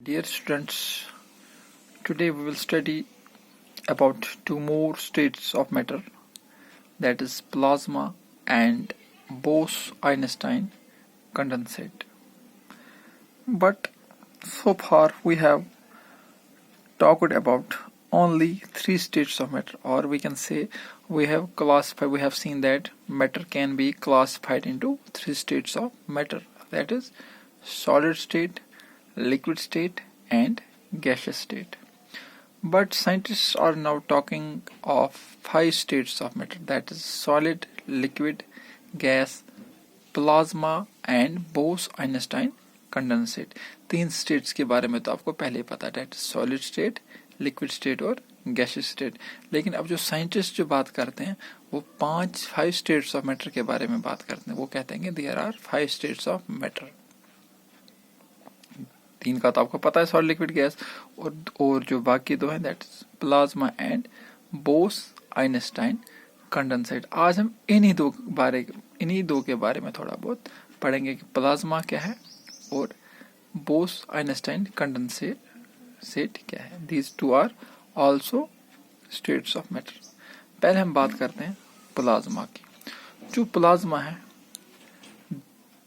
Dear students, today we will study about two more states of matter, that is plasma and Bose-Einstein condensate. But so far we have talked about only three states of matter, or we can say we have seen that matter can be classified into three states of matter, that is solid state, liquid state and gaseous state. But scientists are now talking of five states of matter, that is solid, liquid, gas, plasma and Bose Einstein condensate. तीन states के बारे में तो आपको पहले ही पता है, that solid state, liquid state और गैसियस स्टेट. लेकिन अब जो साइंटिस्ट जो बात करते हैं वो फाइव स्टेट्स ऑफ मैटर के बारे में बात करते हैं. वो कहते हैं कि there are five states of matter. तीन का तो आपको पता है, सॉलिड, लिक्विड, गैस, और जो बाकी दो हैं that is plasma and Bose Einstein condensate. आज हम इन्हीं दो के बारे में थोड़ा बहुत पढ़ेंगे कि प्लाज्मा क्या है और बोस आइंस्टाइन कंडेंसेट क्या है. These two are also states of matter. पहले हम बात करते हैं प्लाज्मा की. जो प्लाज्मा है,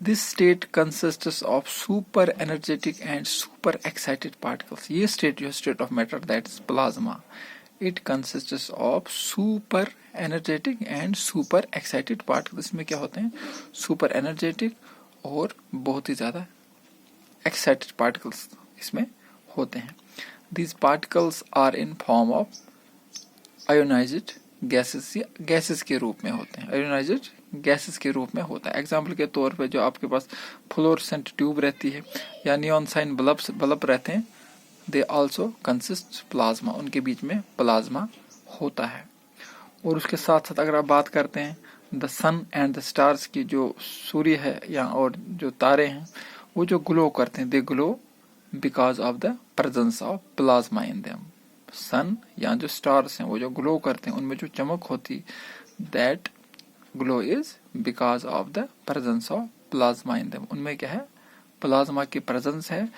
this state consists of super energetic and super excited particles. ये स्टेट जो state of matter that is plasma, it consists of super energetic and super excited particles. इसमें क्या होते हैं, सुपर एनर्जेटिक और बहुत ही ज्यादा एक्साइटेड पार्टिकल्स इसमें होते हैं. These particles are in form of ionised gases के रूप में होते हैं. आयोनाइज्ड गैसेस के रूप में होता है. एग्जाम्पल के तौर पे जो आपके पास फ्लोरोसेंट ट्यूब रहती है या नियॉन साइन बल्ब रहते हैं, दे आल्सो कंसिस्ट प्लाज्मा. उनके बीच में प्लाज्मा होता है. और उसके साथ साथ अगर आप बात करते हैं the sun and the stars की, जो सूर्य है या और जो तारे हैं वो जो ग्लो करते हैं, they glow because of the presence of plasma in them. Sun या जो स्टार्स हैं वो जो ग्लो करते हैं उनमें जो चमक होती, that glow is because of the presence of plasma in them. उनमें क्या है, प्लाज्मा की प्रेजेंस है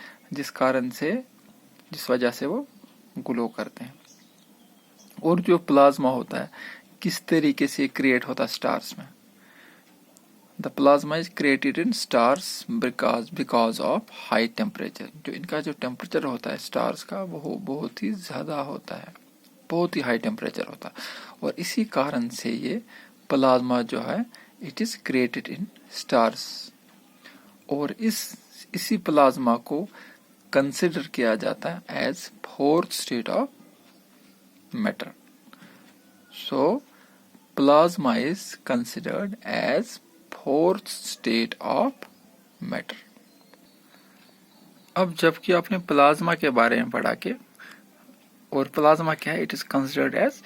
जिस वजह से वो ग्लो करते हैं. और जो प्लाज्मा होता है किस तरीके से क्रिएट होता है स्टार्स में, the plasma is created in stars because of high temperature. जो इनका जो टेम्परेचर होता है स्टार्स का वो बहुत ही ज्यादा होता है, बहुत ही हाई टेम्परेचर होता है. और इसी कारण से ये प्लाज्मा जो है it is created in stars. और इसी प्लाज्मा को कंसिडर किया जाता है as fourth state of matter. So plasma is considered as fourth state of matter. अब जबकि आपने प्लाज्मा के बारे में पढ़ा के, और प्लाज्मा क्या है, it is considered as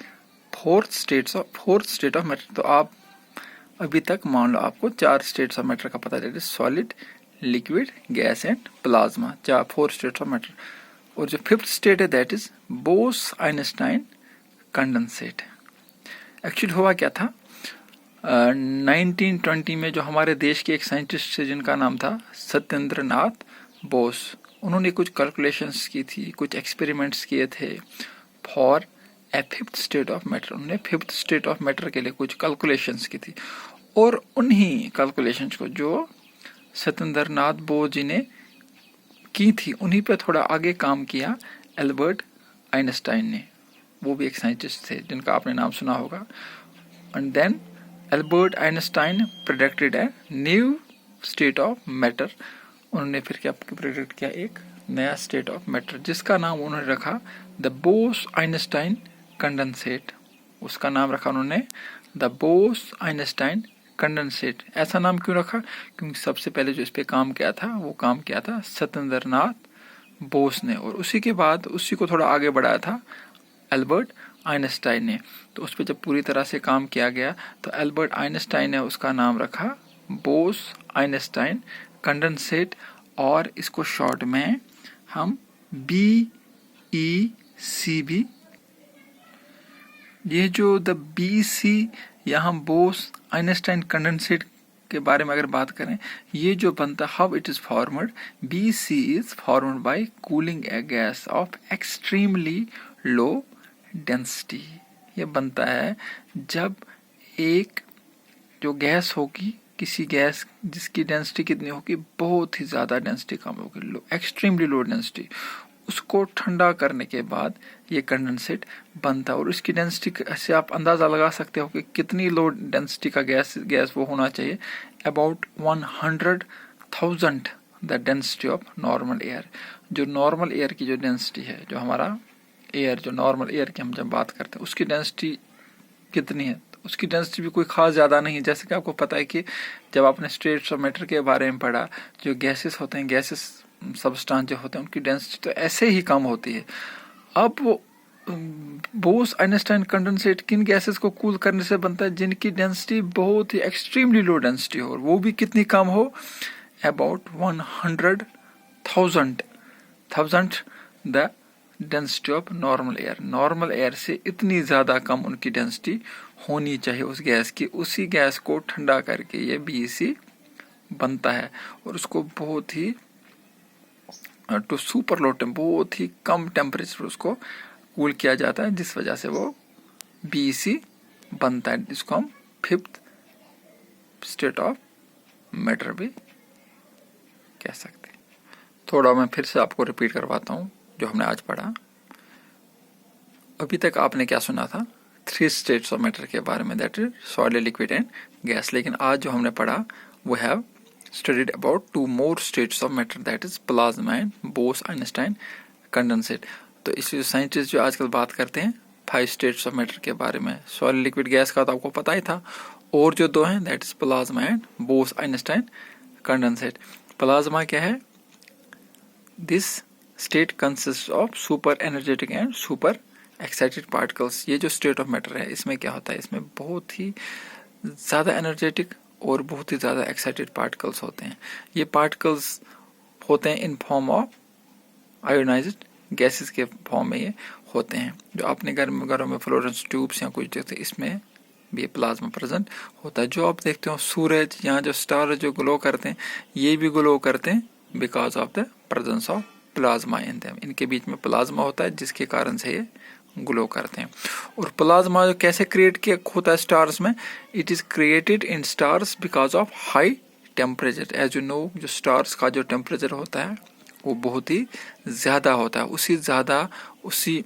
fourth state of matter, तो आप अभी तक मान लो आपको चार स्टेट्स ऑफ मैटर का पता है, solid, liquid, gas and plasma, चार फोर स्टेट्स ऑफ मैटर. और जो फिफ्थ स्टेट है that is Bose Einstein condensate. Actually हुआ क्या था, 1920 में जो हमारे देश के एक साइंटिस्ट थे जिनका नाम था सत्येंद्र नाथ बोस, उन्होंने कुछ कैलकुलेशंस की थी, कुछ एक्सपेरिमेंट्स किए थे for A fifth state of matter. उन्होंने फिफ्थ स्टेट ऑफ मैटर के लिए कुछ कैलकुलेशंस की थी. और उन्हीं कैलकुलेशंस को जो सत्येंद्र नाथ बोस जी ने की थी, उन्हीं पे थोड़ा आगे काम किया एल्बर्ट आइंस्टाइन ने. वो भी एक साइंटिस्ट थे जिनका आपने नाम सुना होगा. And then Albert Einstein predicted a new state of matter. उन्होंने फिर क्या प्रेडिक्ट किया, एक नया स्टेट ऑफ मैटर जिसका नाम उन्होंने रखा द बोस आइंस्टाइन कंडेंसेट. उसका नाम रखा उन्होंने द बोस आइंस्टाइन कंडेंसेट. ऐसा नाम क्यों रखा, क्योंकि सबसे पहले जो इस पे काम किया था वो काम किया था सत्येंद्र नाथ बोस ने, और उसी के बाद उसी को थोड़ा आगे बढ़ाया था एल्बर्ट आइंस्टाइन ने. तो उस पर जब पूरी तरह से काम किया गया तो एल्बर्ट आइंस्टाइन ने उसका नाम रखा बोस आइंस्टाइन कंडेंसेट, और इसको शॉर्ट में हम BEC, ये जो द BC या हम बोस आइंस्टाइन कंडेंसेट के बारे में अगर बात करें, ये जो बनता है how it is formed, BC is formed by cooling A gas off extremely low density. ये बनता है जब एक जो गैस होगी, किसी गैस जिसकी डेंसिटी कितनी होगी, बहुत ही ज्यादा डेंसिटी कम होगी, एक्सट्रीमली लो डेंसिटी, उसको ठंडा करने के बाद ये कंडेंसेट बनता है। और इसकी डेंसिटी से आप अंदाजा लगा सकते हो कि कितनी लो डेंसिटी का गैस वो होना चाहिए, about 100,000 the density of normal air. जो नॉर्मल एयर की जो डेंसिटी है, जो हमारा एयर, जो नॉर्मल एयर की हम जब बात करते हैं, उसकी डेंसिटी कितनी है, तो उसकी डेंसिटी भी कोई खास ज्यादा नहीं है। जैसे कि आपको पता है कि जब आपने स्टेट्स ऑफ मैटर के बारे में पढ़ा, जो गैसेस होते हैं, गैसेस सबस्टांस जो होते हैं, उनकी डेंसिटी तो ऐसे ही कम होती है। अब वो बोस आइंस्टाइन कंडेंसेट किन गैसेस को कूल करने से बनता है, जिनकी डेंसिटी बहुत ही एक्सट्रीमली लो डेंसिटी हो, वो भी कितनी कम हो, about 100,000 the density of normal air. Normal air से इतनी ज्यादा कम उनकी डेंसिटी होनी चाहिए उस गैस की। उसी गैस को ठंडा करके ये BC बनता है, और उसको बहुत ही टू सुपर लो बहुत ही कम टेम्परेचर उसको कूल किया जाता है, जिस वजह से वो BC बनता है, जिसको हम फिफ्थ स्टेट ऑफ मैटर भी कह सकते हैं। थोड़ा मैं फिर से आपको रिपीट करवाता हूँ जो हमने आज पढ़ा। अभी तक आपने क्या सुना था, 3 स्टेट्स ऑफ मैटर के बारे में, that is solid, liquid and gas. लेकिन आज जो हमने पढ़ा वो have studied about 2 more states of matter, that is plasma and Bose-Einstein condensate। तो इसलिए साइंटिस्ट जो आजकल बात करते हैं 5 states of matter के बारे में, सॉलिड, लिक्विड, गैस का तो आपको पता ही था, और जो 2 हैं that is plasma and Bose-Einstein condensate। Plasma क्या है, this state consist of super energetic and super excited particles. ये जो स्टेट ऑफ मैटर है, इसमें क्या होता है, इसमें बहुत ही ज्यादा एनर्जेटिक और बहुत ही ज्यादा एक्साइटेड पार्टिकल्स होते हैं। ये पार्टिकल्स होते हैं इन फॉर्म ऑफ आयोनाइज्ड गैसेस के फॉर्म में ये होते हैं। जो आपने घरों में फ्लोरेंस ट्यूब्स या कुछ देखते हैं, इसमें भी प्लाज्मा प्रेजेंट होता है। जो आप देखते हो सूरज, यहाँ जो स्टार जो ग्लो करते हैं, ये भी ग्लो करते हैं because of the presence of plasma in them. इनके बीच में प्लाज्मा होता है, जिसके कारण से ये ग्लो करते हैं। और प्लाज्मा जो कैसे क्रिएट किया होता है स्टार्स में, it is created in stars because of high temperature. As you know, जो स्टार्स का जो टेम्परेचर होता है वो बहुत ही ज्यादा होता है। उसी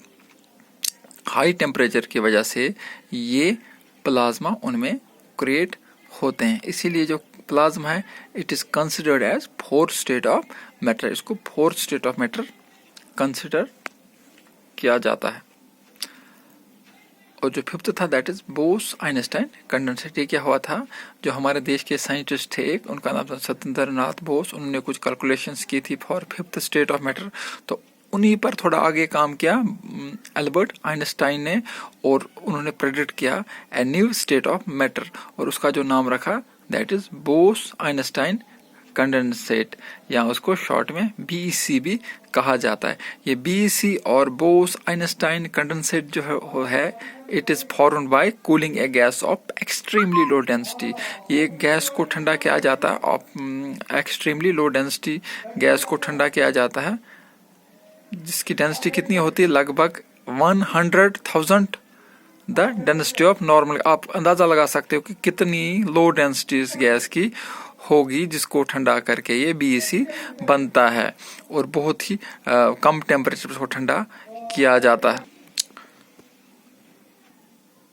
हाई टेम्परेचर की वजह से ये प्लाज्मा उनमें क्रिएट होते हैं। इसीलिए जो प्लाज्मा है, it is considered as 4th state of matter. इसको 4th state of matter consider किया जाता है। और जो 5th था, that is Bose Einstein condensate. ये क्या हुआ था, जो हमारे देश के साइंटिस्ट थे एक, उनका नाम था सत्येंद्र नाथ बोस। उन्होंने कुछ कैलकुलेशंस की थी for 5th state of matter, तो उन्हीं पर थोड़ा आगे काम किया अल्बर्ट आइंस्टाइन ने, और उन्होंने प्रेडिक्ट किया ए न्यू स्टेट ऑफ मैटर, और उसका जो नाम रखा that is Bose Einstein condensate, या उसको शॉर्ट में BEC भी कहा जाता है। ये BEC और बोस आइंस्टाइन कंडेंसेट जो है it is formed by cooling A gas off extremely low density. ये गैस को ठंडा किया जाता है, एक्सट्रीमली लो डेंसिटी गैस को ठंडा किया जाता है, जिसकी डेंसिटी कितनी होती है, लगभग 100,000 द डेंसिटी ऑफ नॉर्मल। आप अंदाजा लगा सकते हो कि कितनी लो डेंसिटी इस गैस की होगी, जिसको ठंडा करके ये BEC बनता है, और बहुत ही कम टेम्परेचर को ठंडा किया जाता है।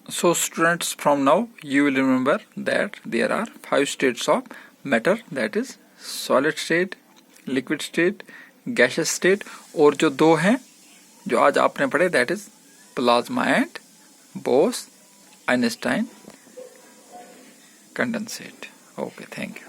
So students, from now you will remember that there are 5 states of matter, that is solid state, liquid state, gaseous state, और जो 2 हैं जो आज आपने पढ़े, that is plasma and Bose-Einstein condensate. Okay, thank you.